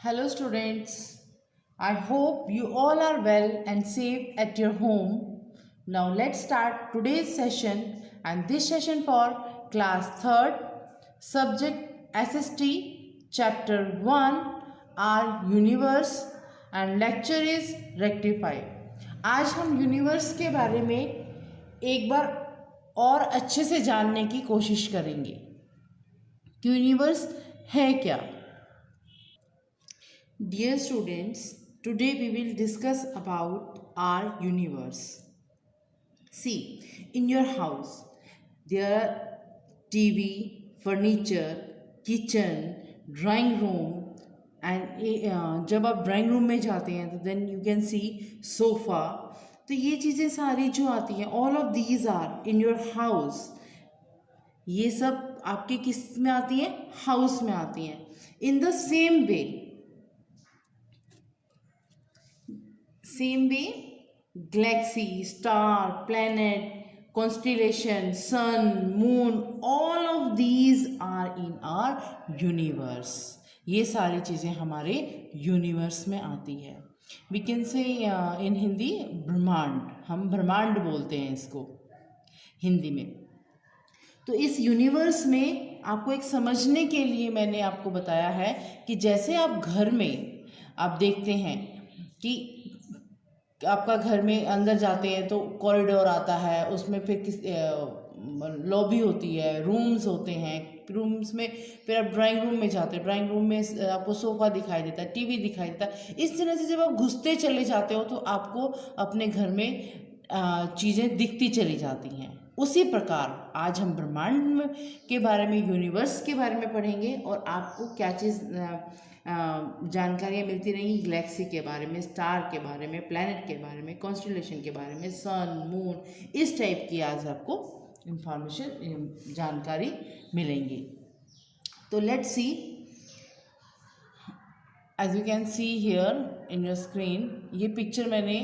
Hello, students. I hope you all are well and safe at your home. Now, let's start today's session, and this session for class 3rd, subject SST, chapter 1, our universe, and lecture is rectify. आज हम universe के बारे में एक बार और अच्छे से जानने की कोशिश करेंगे कि यूनिवर्स है क्या. Dear students, today we will discuss about our universe. See, in your house, there are TV, furniture, kitchen, drawing room, and जब आप ड्राइंग रूम में जाते हैं तो then you can see sofa. तो ये चीज़ें सारी जो आती हैं, all of these are in your house. ये सब आपके किस में आती हैं? हाउस में आती हैं. In the same way, galaxy, star, planet, constellation, sun, moon, all of these are in our universe. ये सारी चीज़ें हमारे यूनिवर्स में आती है. वी कैन से इन हिंदी ब्रह्मांड, हम ब्रह्मांड बोलते हैं इसको हिंदी में. तो इस यूनिवर्स में आपको एक समझने के लिए मैंने आपको बताया है कि जैसे आप घर में आप देखते हैं कि आपका घर में अंदर जाते हैं तो कॉरिडोर आता है, उसमें फिर लॉबी होती है, रूम्स होते हैं, रूम्स में फिर आप ड्राइंग रूम में जाते हैं, ड्राइंग रूम में आपको सोफ़ा दिखाई देता है, टीवी दिखाई देता है. इस तरह से जब आप घुसते चले जाते हो तो आपको अपने घर में चीज़ें दिखती चली जाती हैं. उसी प्रकार आज हम ब्रह्मांड के बारे में, यूनिवर्स के बारे में पढ़ेंगे और आपको क्या चीज़ जानकारियाँ मिलती रहेंगी गैलेक्सी के बारे में, स्टार के बारे में, प्लैनेट के बारे में, कॉन्स्टेलेशन के बारे में, सन, मून, इस टाइप की आज आपको इंफॉर्मेशन, जानकारी मिलेंगी. तो let's see, as you can see here in your screen, ये पिक्चर मैंने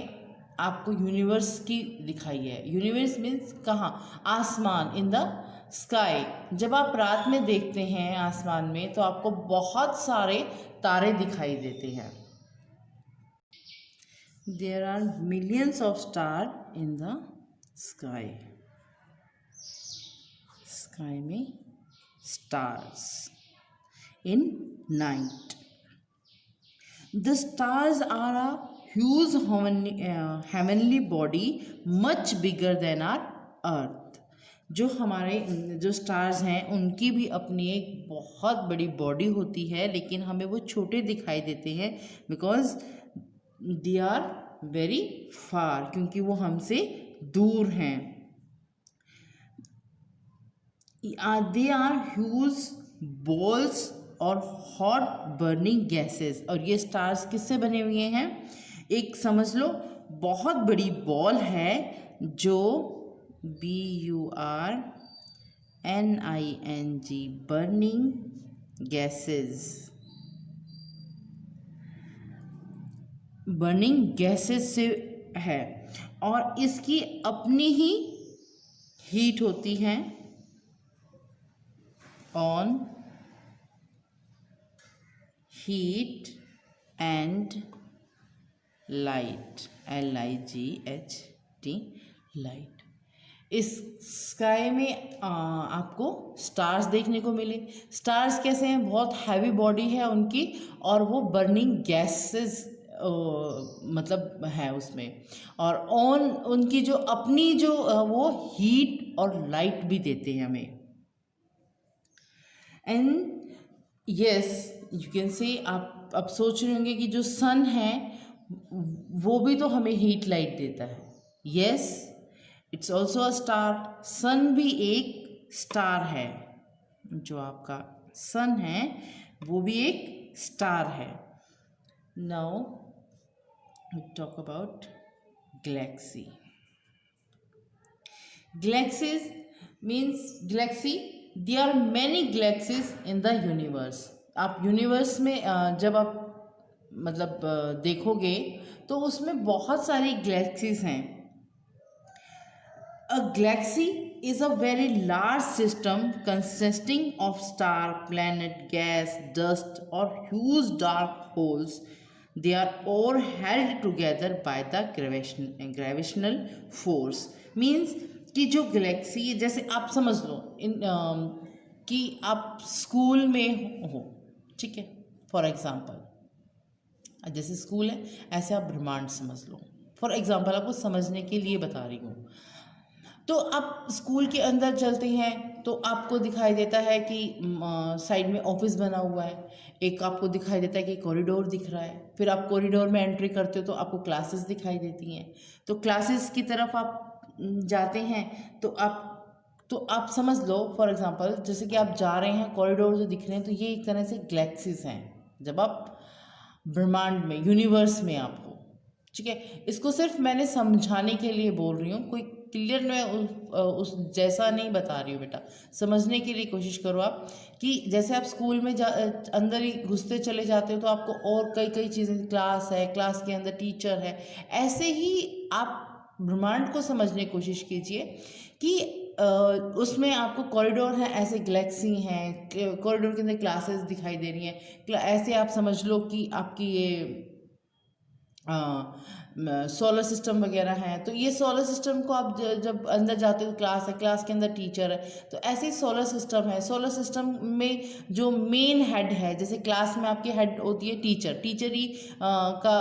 आपको यूनिवर्स की दिखाई है. यूनिवर्स मीन्स कहाँ? आसमान, इन द स्काई. जब आप रात में देखते हैं आसमान में तो आपको बहुत सारे तारे दिखाई देते हैं. There are millions of star in the sky. Sky में stars in night. The stars are a huge heavenly body much bigger than our earth. जो हमारे जो स्टार्स हैं उनकी भी अपनी एक बहुत बड़ी बॉडी होती है, लेकिन हमें वो छोटे दिखाई देते हैं because they are very far, क्योंकि वो हमसे दूर हैं. दे आर ह्यूज बॉल्स और हॉट बर्निंग गैसेस. और ये स्टार्स किससे बने हुए हैं? एक समझ लो बहुत बड़ी बॉल है जो BURNING, burning gases, burning gases से है और इसकी अपनी ही हीट होती है, on heat and light, LIGHT, light. इस स्काई में आपको स्टार्स देखने को मिले. स्टार्स कैसे हैं? बहुत हैवी बॉडी है उनकी और वो बर्निंग गैसेस मतलब है उसमें, और ऑन उनकी जो अपनी जो वो हीट और लाइट भी देते हैं हमें. And yes, you can say, आप अब सोच रहे होंगे कि जो सन है वो भी तो हमें हीट लाइट देता है. Yes, it's also a star. Sun भी एक स्टार है. जो आपका सन है वो भी एक स्टार है. Now we talk about galaxy. Galaxies means galaxy, there are many galaxies in the universe. आप यूनिवर्स में जब आप मतलब देखोगे तो उसमें बहुत सारी गैलेक्सीज हैं. अ Galaxy is a very large system consisting of star, planet, gas, dust or huge dark holes. They are all held together by the gravitational force. Means कि जो गैलेक्सी, जैसे आप समझ लो कि आप स्कूल में हो, ठीक है, फॉर एग्जांपल जैसे स्कूल है, ऐसे आप ब्रह्मांड समझ लो। फॉर एग्जांपल आपको समझने के लिए बता रही हूँ। तो आप स्कूल के अंदर चलते हैं तो आपको दिखाई देता है कि साइड में ऑफिस बना हुआ है, एक आपको दिखाई देता है कि कॉरिडोर दिख रहा है, फिर आप कॉरिडोर में एंट्री करते हो तो आपको क्लासेस दिखाई देती हैं। तो क्लासेस की तरफ आप जाते हैं तो आप समझ लो फॉर एग्जांपल जैसे कि आप जा रहे हैं, कॉरिडोर जो दिख रहे हैं, तो ये एक तरह से गैलेक्सीज हैं जब आप ब्रह्मांड में, यूनिवर्स में आप हो, ठीक है। इसको सिर्फ मैंने समझाने के लिए बोल रही हूँ, कोई क्लियर मैं उस जैसा नहीं बता रही हूँ बेटा, समझने के लिए कोशिश करो आप। कि जैसे आप स्कूल में अंदर ही घुसते चले जाते हो तो आपको और कई कई चीज़ें, क्लास है, क्लास के अंदर टीचर है, ऐसे ही आप ब्रह्मांड को समझने की कोशिश कीजिए कि उसमें आपको कॉरिडोर है, ऐसे गैलेक्सी हैं, कॉरिडोर के अंदर क्लासेस दिखाई दे रही हैं, ऐसे आप समझ लो कि आपकी ये सोलर सिस्टम वगैरह हैं। तो ये सोलर सिस्टम को आप जब अंदर जाते हो, क्लास है, क्लास के अंदर टीचर है, तो ऐसे ही सोलर सिस्टम है। सोलर सिस्टम में जो मेन हेड है, जैसे क्लास में आपकी हेड होती है टीचर, टीचर ही का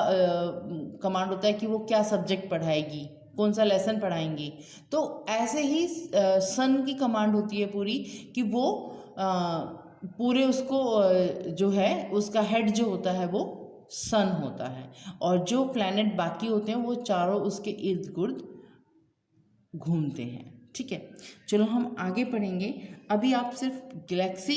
कमांड होता है कि वो क्या सब्जेक्ट पढ़ाएगी, कौन सा लेसन पढ़ाएंगी। तो ऐसे ही सन की कमांड होती है पूरी, कि वो पूरे उसको जो है उसका हेड जो होता है वो सन होता है, और जो प्लैनेट बाकी होते हैं वो चारों उसके इर्द गिर्द घूमते हैं, ठीक है। चलो हम आगे पढ़ेंगे। अभी आप सिर्फ गैलेक्सी,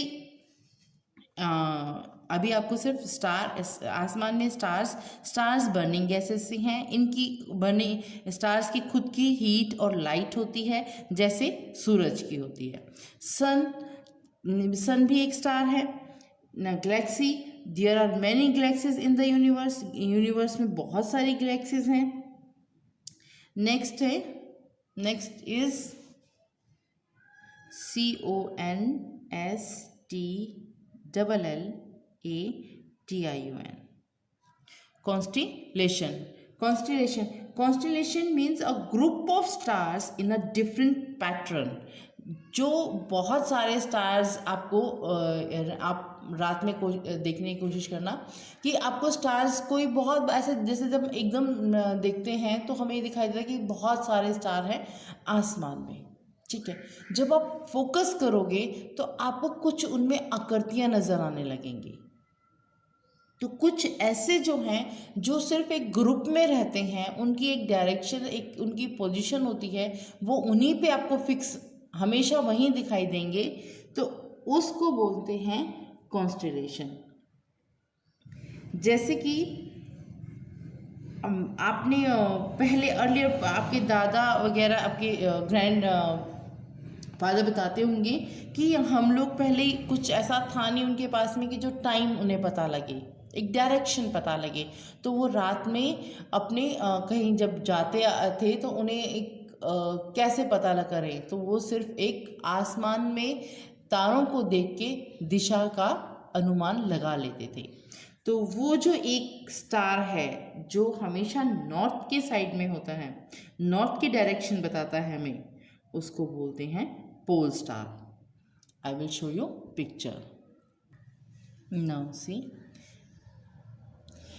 अभी आपको सिर्फ स्टार, आसमान में स्टार्स बर्निंग गैसेस से हैं। इनकी बर्निंग स्टार्स की खुद की हीट और लाइट होती है जैसे सूरज की होती है। सन भी एक स्टार है ना। Galaxy, there are many galaxies in the universe, universe में बहुत सारी गैलेक्सीज हैं। Next is CONSTLLATION, constellation means a group of stars in a different pattern। जो बहुत सारे स्टार्स आपको आप रात में देखने की कोशिश करना कि आपको स्टार्स कोई बहुत ऐसे, जैसे जब एकदम देखते हैं तो हमें दिखाई देता है कि बहुत सारे स्टार हैं आसमान में, ठीक है। जब आप फोकस करोगे तो आपको कुछ उनमें आकृतियां नजर आने लगेंगी। तो कुछ ऐसे जो हैं जो सिर्फ एक ग्रुप में रहते हैं, उनकी एक डायरेक्शन, एक उनकी पोजीशन होती है, वो उन्हीं पे आपको फिक्स हमेशा वहीं दिखाई देंगे, तो उसको बोलते हैं कॉन्स्टेलेशन। जैसे कि आपने पहले अर्लियर आपके दादा वगैरह, आपके ग्रैंड फादर बताते होंगे कि हम लोग पहले कुछ ऐसा था नहीं उनके पास में कि जो टाइम उन्हें पता लगे, एक डायरेक्शन पता लगे। तो वो रात में अपने कहीं जब जाते थे तो उन्हें एक कैसे पता करें, तो वो सिर्फ एक आसमान में तारों को देख के दिशा का अनुमान लगा लेते थे। तो वो जो एक स्टार है जो हमेशा नॉर्थ के साइड में होता है, नॉर्थ की डायरेक्शन बताता है हमें, उसको बोलते हैं pole star. I will show you picture now. See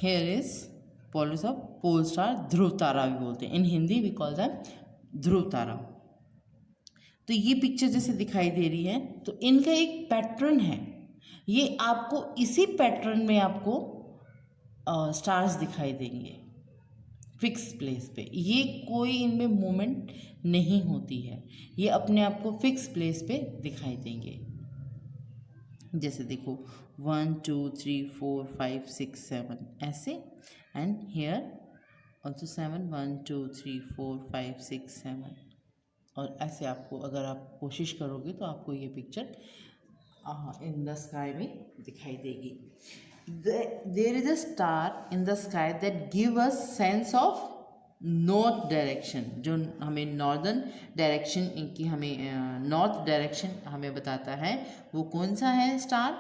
here is pole star, ध्रुव तारा भी बोलते हैं, in Hindi we call them dhruv tara. तो ये पिक्चर जैसे दिखाई दे रही है, तो इनका एक पैटर्न है, ये आपको इसी पैटर्न में आपको स्टार्स दिखाई देंगे फिक्स प्लेस पे। ये कोई इनमें मूवमेंट नहीं होती है, ये अपने आप को फिक्स प्लेस पे दिखाई देंगे। जैसे देखो 1 2 3 4 5 6 7 ऐसे, एंड हियर ऑल्सो 7 1 2 3 4 5 6 7, और ऐसे आपको अगर आप कोशिश करोगे तो आपको ये पिक्चर इन द स्काई में दिखाई देगी। There is a star in the sky that give us sense of north direction, जो हमें नॉर्दर्न डायरेक्शन इनकी हमें नॉर्थ डायरेक्शन हमें बताता है, वो कौन सा है star?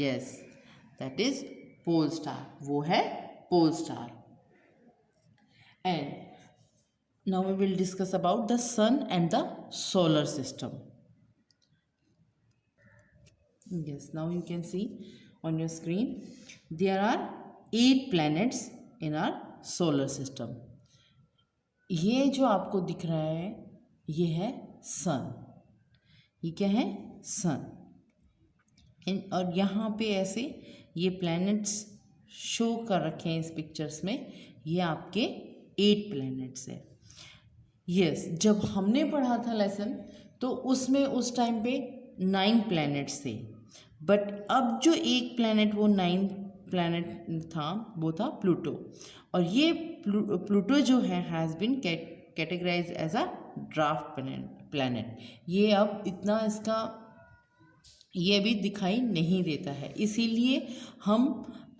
Yes, that is pole star, वो है pole star. And now we will discuss about the sun and the solar system. Yes, now you can see on your screen there are 8 planets in our solar system. ये जो आपको दिख रहा है ये है सन. ये क्या है? सन. और यहाँ पे ऐसे ये प्लैनेट्स शो कर रखे हैं इस पिक्चर्स में. ये आपके 8 प्लैनेट्स है. यस, जब हमने पढ़ा था लेसन तो उसमें उस टाइम पे 9 प्लैनेट्स थे. बट अब जो एक प्लैनेट वो 9 प्लैनेट था वो था प्लूटो. और ये प्लूटो जो है has been categorise as a draft planet. ये अब इतना इसका ये भी दिखाई नहीं देता है. इसीलिए हम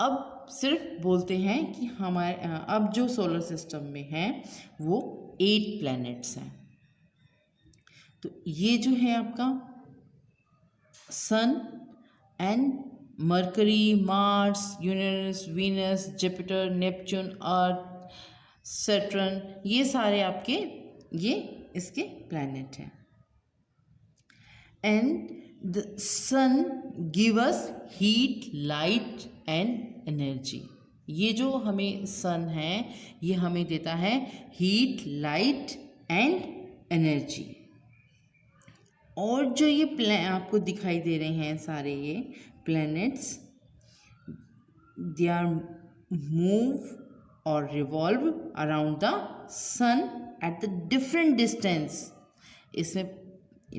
अब सिर्फ बोलते हैं कि हमारे अब जो सोलर सिस्टम में है वो 8 प्लैनेट्स हैं. तो ये जो है आपका sun and Mercury, Mars, Uranus, Venus, Jupiter, Neptune, Earth, Saturn, ये सारे आपके ये इसके प्लैनेट हैं. And the sun give us heat, light and energy. ये जो हमें सन है ये हमें देता है हीट, लाइट एंड एनर्जी. और जो ये आपको दिखाई दे रहे हैं सारे ये प्लैनेट्स, दे आर मूव और revolve around the sun at the different distance. इसमें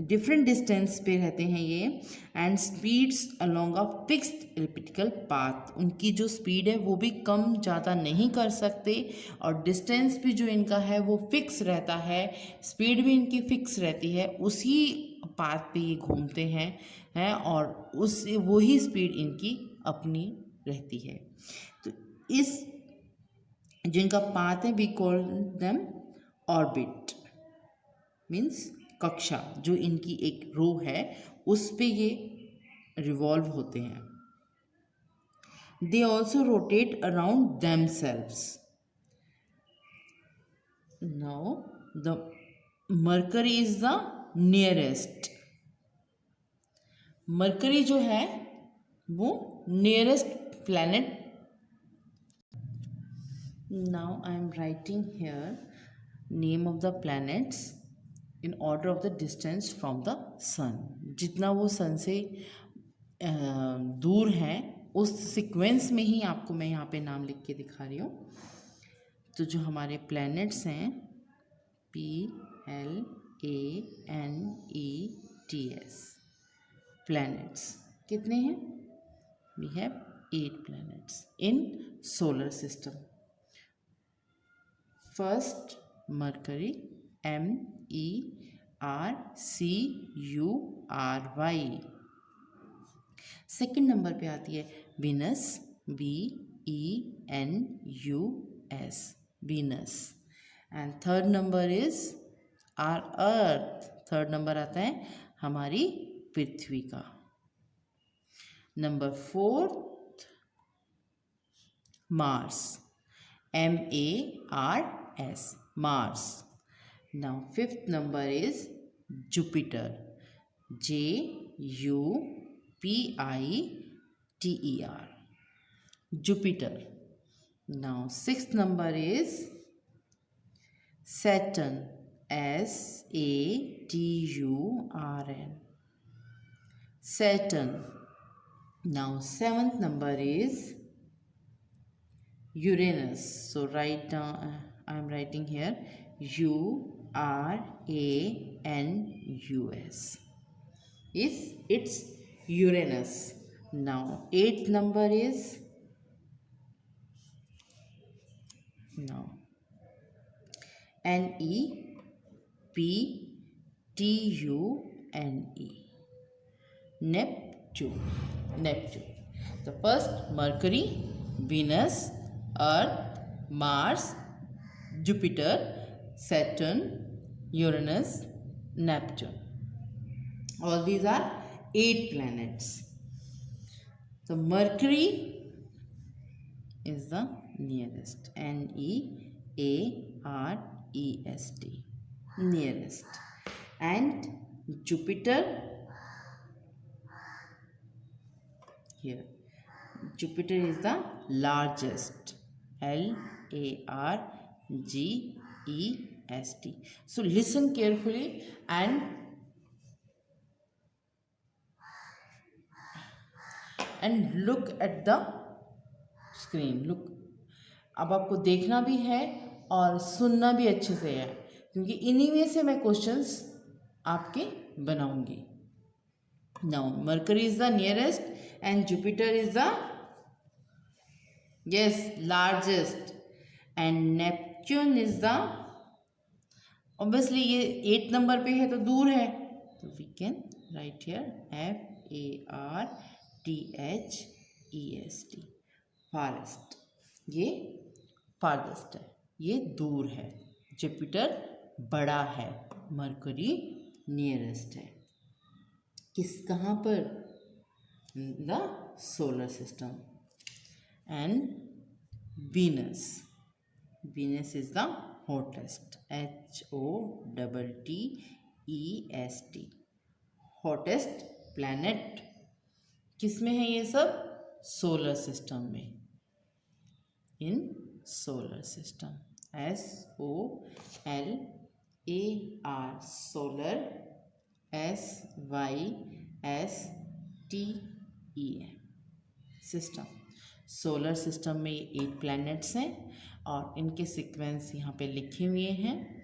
डिफरेंट डिस्टेंस पे रहते हैं ये. And speeds along a fixed elliptical path. उनकी जो स्पीड है वो भी कम ज़्यादा नहीं कर सकते. और डिस्टेंस भी जो इनका है वो फिक्स रहता है. स्पीड भी इनकी फिक्स रहती है. उसी पाथ पे ये घूमते हैं और उस वही स्पीड इनकी अपनी रहती है. तो इस जो इनका पाथ है we call them orbit, means कक्षा. जो इनकी एक रो है उस पे ये रिवॉल्व होते हैं. They also rotate around themselves. Now the Mercury is the nearest. Mercury जो है वो nearest planet. Now I am writing here name of the planets in order of the distance from the sun. जितना वो सन से दूर है उस sequence में ही आपको मैं यहाँ पे नाम लिख के दिखा रही हूँ. तो जो हमारे प्लैनेट्स हैं PLANETS, प्लैनेट्स कितने हैं? We have 8 planets in solar system. First Mercury, MERCURY. Second number पे आती है Venus, VENUS, Venus. And third number is our earth. Third number आता है हमारी पृथ्वी का. Number 4 Mars, MARS, Mars. Now fifth number is Jupiter, JUPITER, Jupiter. Now sixth number is Saturn, SATURN, Saturn. Now seventh number is Uranus. So write down, I am writing here URANUS. It's Uranus. Now eighth number is NEPTUNE, Neptune. The first Mercury, Venus, Earth, Mars, Jupiter, Saturn, Uranus, Neptune. All these are 8 planets. So Mercury is the nearest. Nearest. Nearest. And Jupiter, here. Jupiter is the largest. Largest. So listen carefully and look at the screen. Look. अब आपको देखना भी है और सुनना भी अच्छे से है, क्योंकि इन्हीं में से मैं क्वेश्चंस आपके बनाऊंगी. Now Mercury is the nearest and Jupiter is the largest and Neptune is the obviously ये 8 नंबर पे है तो दूर है, तो we can write here FARTHEST, farthest. ये farthest है, ये दूर है. जुपिटर बड़ा है, मरकरी नियरेस्ट है. कहाँ पर? The solar system. And Venus is the hottest. HOTTEST, hottest planet. किस में है ये सब? सोलर सिस्टम में. In solar system. SOLAR, solar. SYSTEM, system. Solar system में ये 8 प्लैनेट्स हैं और इनके सीक्वेंस यहाँ पे लिखे हुए हैं.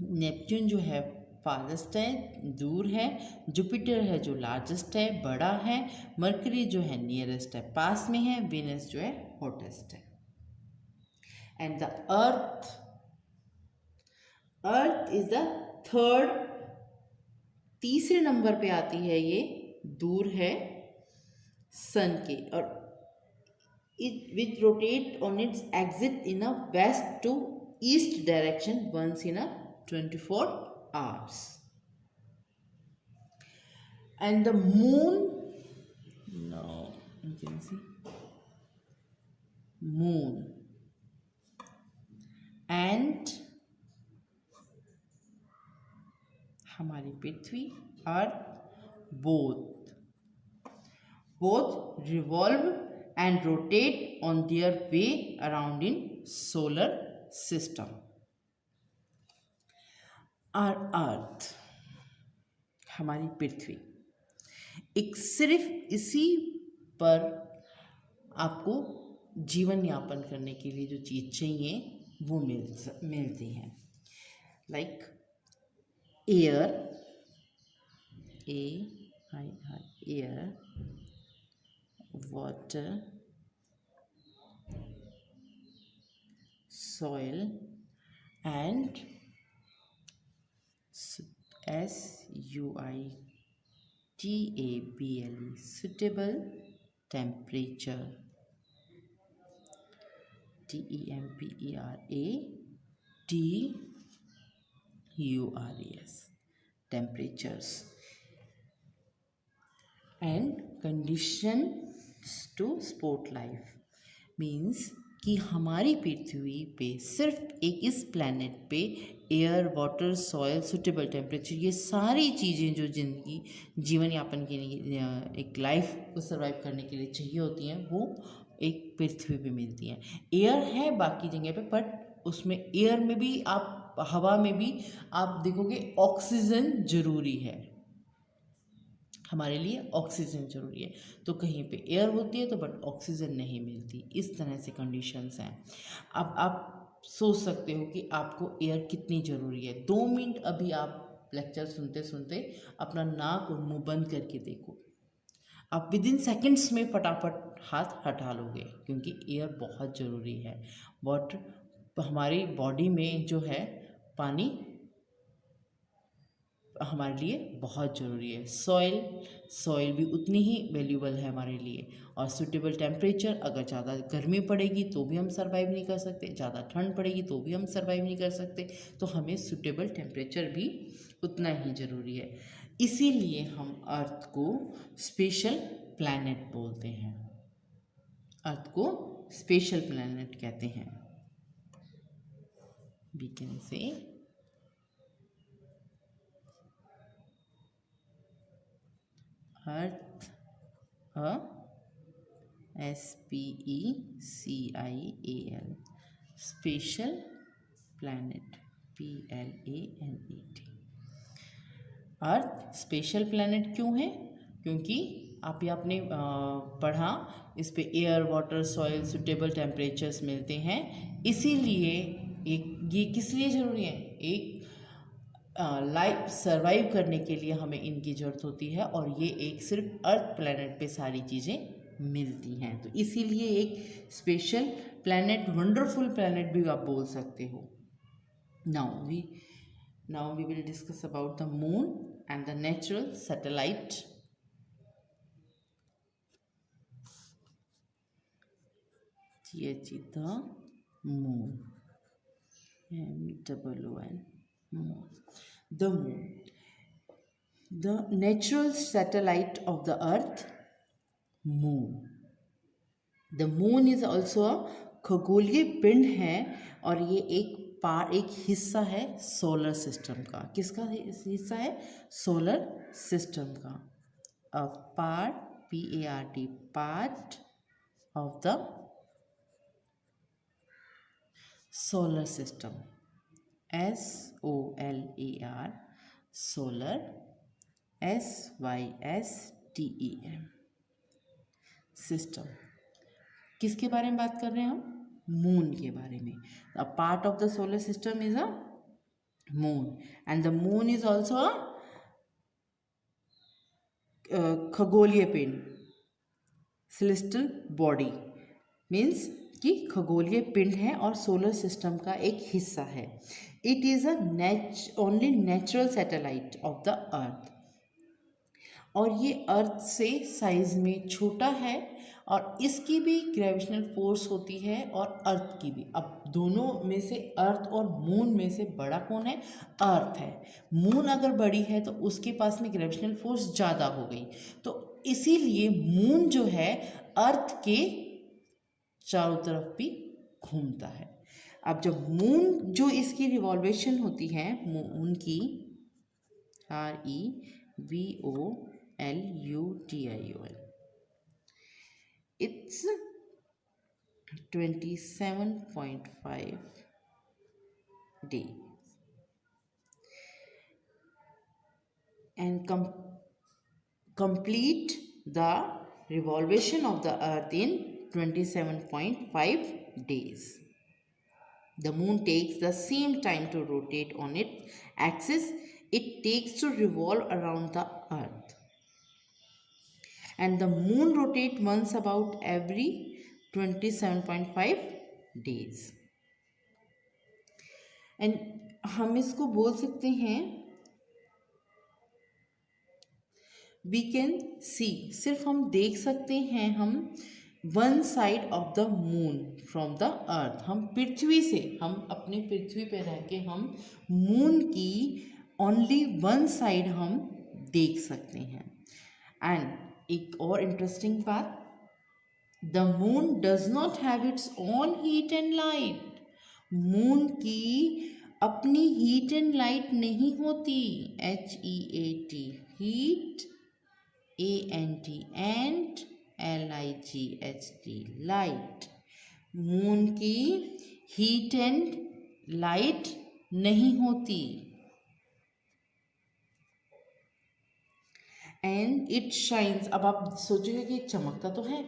नेपच्यून जो है फारेस्ट है, दूर है. जुपिटर है जो लार्जेस्ट है, बड़ा है. मरकरी जो है नियरेस्ट है, पास में है. वीनस जो है हॉटेस्ट है. And the earth is the third, तीसरे नंबर पे आती है. ये दूर है सन के, और it will rotate on its axis in a west to east direction once in a 24 hours. And the moon, now you can see moon and हमारी पृथ्वी, अर्थ, both revolve and rotate on their way around in solar system. Our Earth, हमारी पृथ्वी, एक सिर्फ इसी पर आपको जीवन यापन करने के लिए जो चीज़ चाहिए वो मिलती हैं. Like air, air, water, soil and SUITABLE, suitable temperature. TEMPERADURES, temperatures. And conditions to sport life means कि हमारी पृथ्वी पे सिर्फ एक इस प्लैनेट पे air, water, soil, suitable temperature, ये सारी चीज़ें जो जिंदगी जीवन यापन के लिए, एक लाइफ को सर्वाइव करने के लिए चाहिए होती हैं, वो एक पृथ्वी पे मिलती हैं. एयर है बाकी जगह पे, बट उसमें एयर में भी आप, हवा में भी आप देखोगे ऑक्सीजन ज़रूरी है. हमारे लिए ऑक्सीजन ज़रूरी है. तो कहीं पे एयर होती है तो बट ऑक्सीजन नहीं मिलती. इस तरह से कंडीशंस हैं. अब आप सोच सकते हो कि आपको एयर कितनी ज़रूरी है. 2 मिनट अभी आप लेक्चर सुनते सुनते अपना नाक और मुंह बंद करके देखो, आप विद इन सेकेंड्स में फटाफट हाथ हटा लोगे, क्योंकि एयर बहुत ज़रूरी है. वाटर हमारी बॉडी में जो है पानी हमारे लिए बहुत ज़रूरी है। सॉइल भी उतनी ही वैल्यूबल है हमारे लिए। और सूटेबल टेम्परेचर, अगर ज़्यादा गर्मी पड़ेगी तो भी हम सर्वाइव नहीं कर सकते, ज़्यादा ठंड पड़ेगी तो भी हम सर्वाइव नहीं कर सकते, तो हमें सूटेबल टेम्परेचर भी उतना ही ज़रूरी है। इसीलिए हम अर्थ को स्पेशल प्लैनेट बोलते हैं, अर्थ को स्पेशल प्लैनेट कहते हैं। We can say earth a SPECIAL special planet PLANET। Earth special planet क्यों है? क्योंकि आपने पढ़ा, इस पे air, water, soil, suitable temperatures मिलते हैं, इसीलिए ये किस लिए ज़रूरी है? एक लाइफ सर्वाइव करने के लिए हमें इनकी ज़रूरत होती है, और ये एक सिर्फ अर्थ प्लैनेट पे सारी चीज़ें मिलती हैं, तो इसीलिए एक स्पेशल प्लैनेट, वंडरफुल प्लैनेट भी आप बोल सकते हो। Now we will discuss about the moon and the natural satellite. the moon, MOON, moon. The moon, the natural satellite of the earth, moon. The moon is also a खगोलीय पिंड है, और ये एक हिस्सा है सोलर सिस्टम का। किसका हिस्सा है? सोलर सिस्टम का। A part, PART, part of the solar system, SOLAR, solar, SYSTEM, system. किसके बारे में बात कर रहे हैं हम? मून के बारे में। A part of the solar system is a moon, and the moon is also a खगोलीय पिंड, सेलेस्टियल बॉडी, मीन्स कि खगोलीय पिंड है और सोलर सिस्टम का एक हिस्सा है। It is a only natural satellite of the earth, और ये अर्थ से साइज में छोटा है, और इसकी भी ग्रेविटेशनल फोर्स होती है और अर्थ की भी। अब दोनों में से, अर्थ और मून में से बड़ा कौन है? अर्थ है। मून अगर बड़ी है तो उसके पास में ग्रेविटेशनल फोर्स ज़्यादा हो गई, तो इसीलिए मून जो है अर्थ के चारों तरफ भी घूमता है। अब जब मून जो इसकी रिवॉल्वेशन होती है, मून की REVOLUTION, it's 27.5 days, and complete the revolution of the earth in 27.5 days. The moon takes the same time to rotate on its axis it takes to revolve around the earth, and the moon rotates once about every 27.5 days. And हम इसको बोल सकते हैं, we can see, सिर्फ हम देख सकते हैं हम one side of the moon from the earth. हम पृथ्वी से, हम अपने पृथ्वी पे रह के हम मून की ओनली वन साइड हम देख सकते हैं। एंड एक और इंटरेस्टिंग बात, the moon does not have its own heat and light. Moon की अपनी हीट एंड लाइट नहीं होती, HEAT, heat, ANT, and LIGHT, light. Moon की हीट एंड लाइट नहीं होती, एंड इट शाइन्स। अब आप सोचोगे कि चमकता तो है,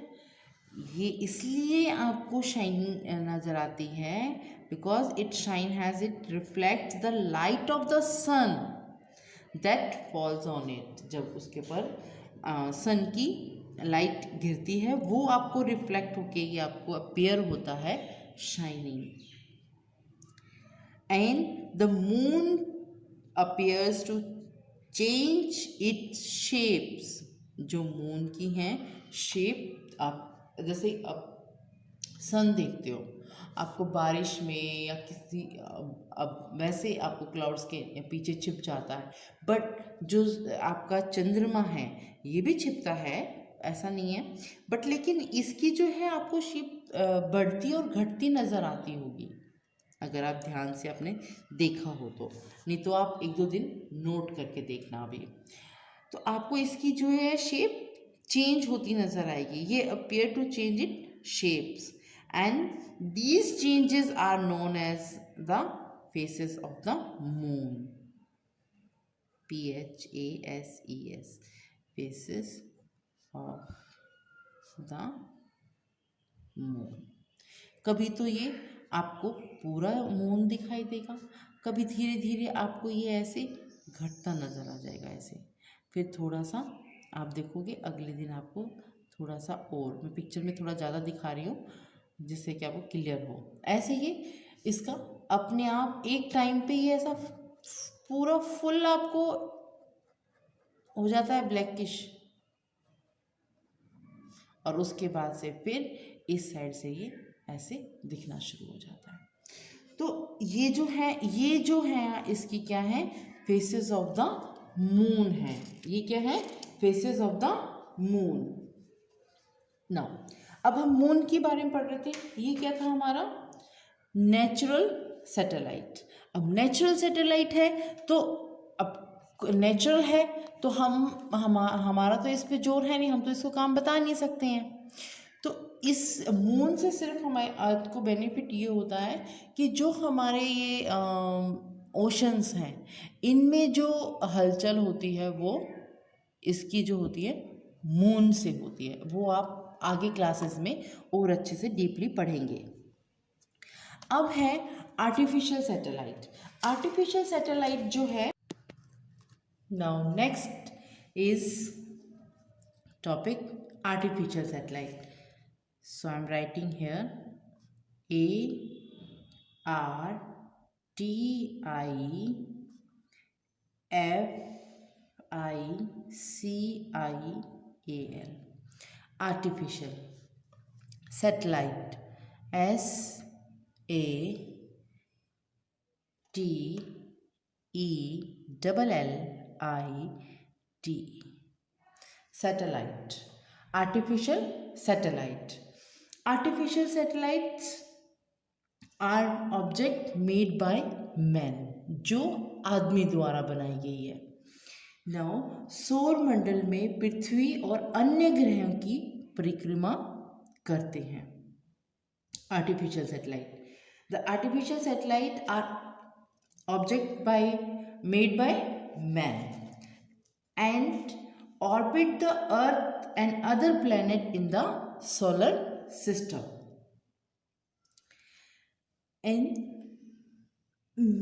ये इसलिए आपको शाइनिंग नजर आती है, because it shine has it reflect the light of the sun that falls on it. जब उसके पर सन की लाइट गिरती है, वो आपको रिफ्लेक्ट होके ये आपको अपीयर होता है shining. And the moon appears to change its shapes, जो मून की हैं शेप, आप जैसे आप सन देखते हो, आपको बारिश में या किसी अब वैसे आपको क्लाउड्स के पीछे छिप जाता है, बट जो आपका चंद्रमा है ये भी छिपता है, ऐसा नहीं है, बट लेकिन इसकी जो है आपको शेप बढ़ती और घटती नज़र आती होगी, अगर आप ध्यान से आपने देखा हो तो, नहीं तो आप एक दो दिन नोट करके देखना अभी, तो आपको इसकी जो है शेप चेंज होती नजर आएगी, ये appear to change it shapes, and these changes are known as the phases of the moon, PHASES, phases of the moon. कभी तो ये आपको पूरा मून दिखाई देगा, कभी धीरे धीरे आपको ये ऐसे घटता नज़र आ जाएगा ऐसे, फिर थोड़ा सा आप देखोगे अगले दिन आपको थोड़ा सा, और मैं पिक्चर में थोड़ा ज़्यादा दिखा रही हूँ जिससे कि आपको क्लियर हो, ऐसे ही इसका अपने आप एक टाइम पे ये ऐसा पूरा फुल आपको हो जाता है ब्लैकिश, और उसके बाद से फिर इस साइड से ये ऐसे दिखना शुरू हो जाता है। तो ये जो है इसकी क्या है, फेसेस ऑफ द मून है, ये क्या है, faces of the moon. Now अब हम मून के बारे में पढ़ रहे थे, ये क्या था हमारा नेचुरल सैटेलाइट। अब नेचुरल सैटेलाइट है तो अब नेचुरल है तो हमारा तो इस पे जोर है नहीं, हम तो इसको काम बता नहीं सकते हैं, तो इस मून से सिर्फ हमारे अर्थ को बेनिफिट ये होता है कि जो हमारे ये ओशंस हैं इनमें जो हलचल होती है वो इसकी जो होती है मून से होती है, वो आप आगे क्लासेस में और अच्छे से डीपली पढ़ेंगे। अब है आर्टिफिशियल सैटेलाइट। आर्टिफिशियल सैटेलाइट जो है, now next is topic artificial satellite. So I'm writing here ARTIFICIAL, artificial satellite, SATELLITE, satellite, artificial satellite. Artificial satellites are object made by man, जो आदमी द्वारा बनाई गई है। नाउ सौर मंडल में पृथ्वी और अन्य ग्रहों की परिक्रमा करते हैं। Artificial satellite, the artificial satellite are object made by man and orbit the earth and other planet in the solar system. And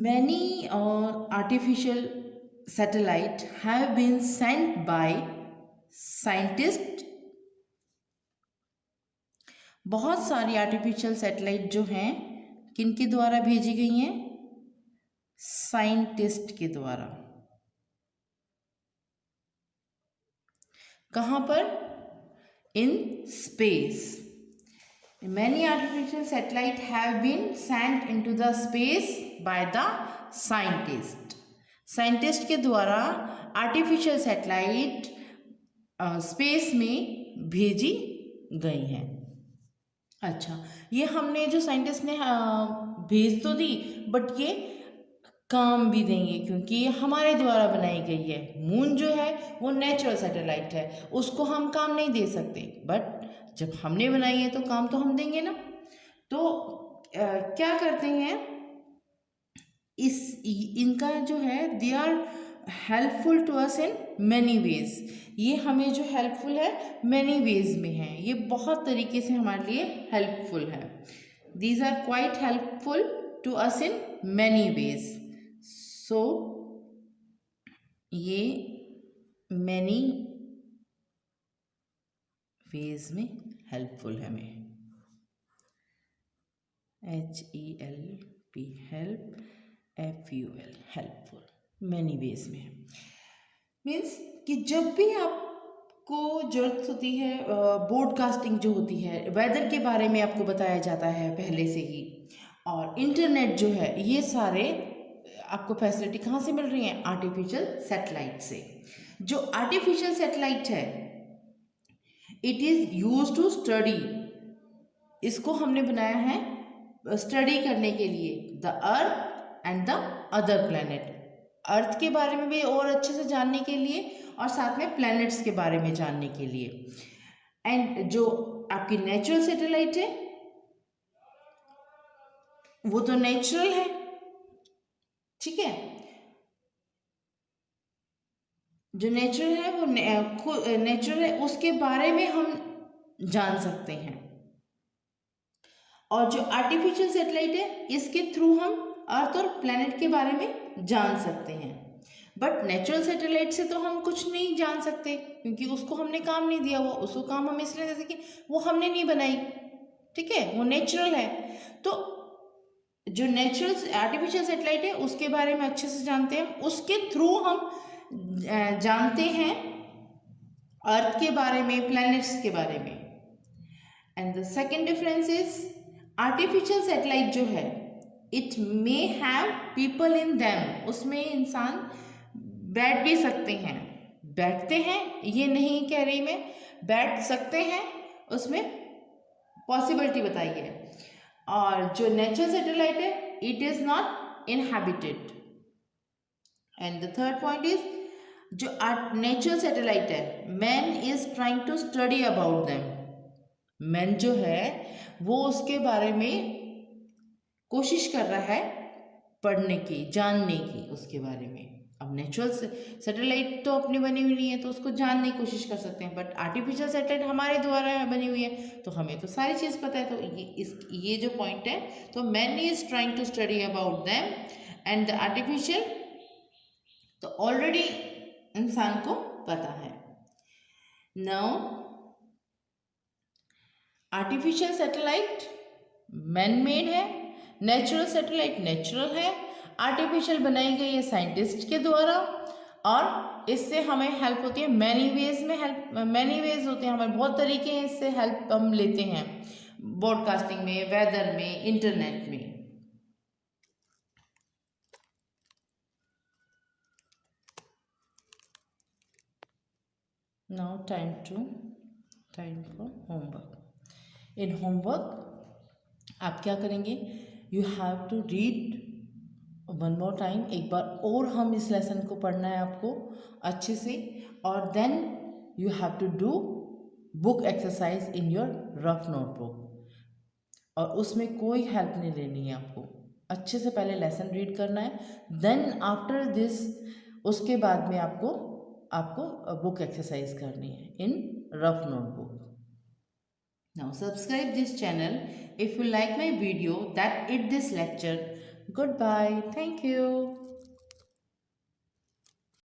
many artificial satellites have been sent by scientists. बहुत सारी आर्टिफिशियल सैटेलाइट जो हैं किनके द्वारा भेजी गई हैं, scientist के द्वारा। कहाँ पर, in space. Many artificial satellites have been sent into the space by the scientist. Scientist के द्वारा आर्टिफिशियल सैटेलाइट स्पेस में भेजी गई हैं। अच्छा, ये हमने जो साइंटिस्ट ने भेज तो दी, बट ये काम भी देंगे क्योंकि ये हमारे द्वारा बनाई गई है। मून जो है वो नेचुरल सैटेलाइट है, उसको हम काम नहीं दे सकते, बट जब हमने बनाई है तो काम तो हम देंगे ना। तो क्या करते हैं, इनका जो है they are helpful to us in many ways, ये हमें जो हेल्पफुल है मैनी वेज में है, ये बहुत तरीके से हमारे लिए हेल्पफुल है। These are quite helpful to us in many ways. So ये मैनी वेज में हेल्पफुल है हमें। HELP, help, FUL, helpful, many ways में है। मीन्स कि जब भी आपको जरूरत होती है, ब्रॉडकास्टिंग जो होती है, वेदर के बारे में आपको बताया जाता है पहले से ही, और इंटरनेट जो है, ये सारे आपको फैसिलिटी कहाँ से मिल रही हैं? आर्टिफिशियल सैटेलाइट से। जो आर्टिफिशियल सैटेलाइट है, it is use to study, इसको हमने बनाया है स्टडी करने के लिए, the earth and the other planet, earth के बारे में भी और अच्छे से जानने के लिए, और साथ में प्लैनेट्स के बारे में जानने के लिए। एंड जो आपकी नेचुरल सैटेलाइट है, वो तो नेचुरल है, ठीक है। जो नेचुरल है वो नेचुरल है, उसके बारे में हम जान सकते हैं। और जो आर्टिफिशियल सैटेलाइट है, इसके थ्रू हम अर्थ और प्लैनेट के बारे में जान सकते हैं। बट नेचुरल सैटेलाइट से तो हम कुछ नहीं जान सकते, क्योंकि उसको हमने काम नहीं दिया हुआ, उसको काम हम इसलिए जैसे कि वो हमने नहीं बनाई, ठीक है, वो नेचुरल है। तो जो नेचुरल आर्टिफिशियल सैटेलाइट है, उसके बारे में अच्छे से जानते हैं, उसके थ्रू हम जानते हैं अर्थ के बारे में, प्लैनेट्स के बारे में। And the second difference is, artificial satellite जो है, it may have people in them, उसमें इंसान बैठ भी सकते हैं, बैठते हैं ये नहीं कह रही मैं, बैठ सकते हैं, उसमें पॉसिबिलिटी बताई है। और जो नेचुरल सैटेलाइट है, it is not inhabited. And the third point is, जो नेचुरल सैटेलाइट है, man is trying to study about them, man जो है वो उसके बारे में कोशिश कर रहा है पढ़ने की, जानने की उसके बारे में। अब नेचुरल सैटेलाइट तो अपनी बनी हुई नहीं है, तो उसको जानने की कोशिश कर सकते हैं, बट आर्टिफिशियल सैटेलाइट हमारे द्वारा बनी हुई है, तो हमें तो सारी चीज़ पता है। तो ये जो पॉइंट है, तो man is trying to study about them, and the artificial तो ऑलरेडी इंसान को पता है। Now artificial satellite man made है, नेचुरल सैटेलाइट नेचुरल है, आर्टिफिशियल बनाई गई है साइंटिस्ट के द्वारा, और इससे हमें हेल्प होती है मैनी वेज में, मैनी वेज होते हैं हमारे, बहुत तरीके हैं इससे हेल्प हम लेते हैं, ब्रॉडकास्टिंग में, वेदर में, इंटरनेट में। Now time for homework. In homework आप क्या करेंगे? You have to read one more time, एक बार और हम इस लेसन को पढ़ना है आपको अच्छे से, और then you have to do book exercise in your rough notebook, और उसमें कोई हेल्प नहीं लेनी है आपको, अच्छे से पहले लेसन रीड करना है, देन आफ्टर दिस उसके बाद में आपको बुक एक्सरसाइज करनी है in rough notebook. Now subscribe this channel if you like my video that this lecture. Goodbye. Thank you.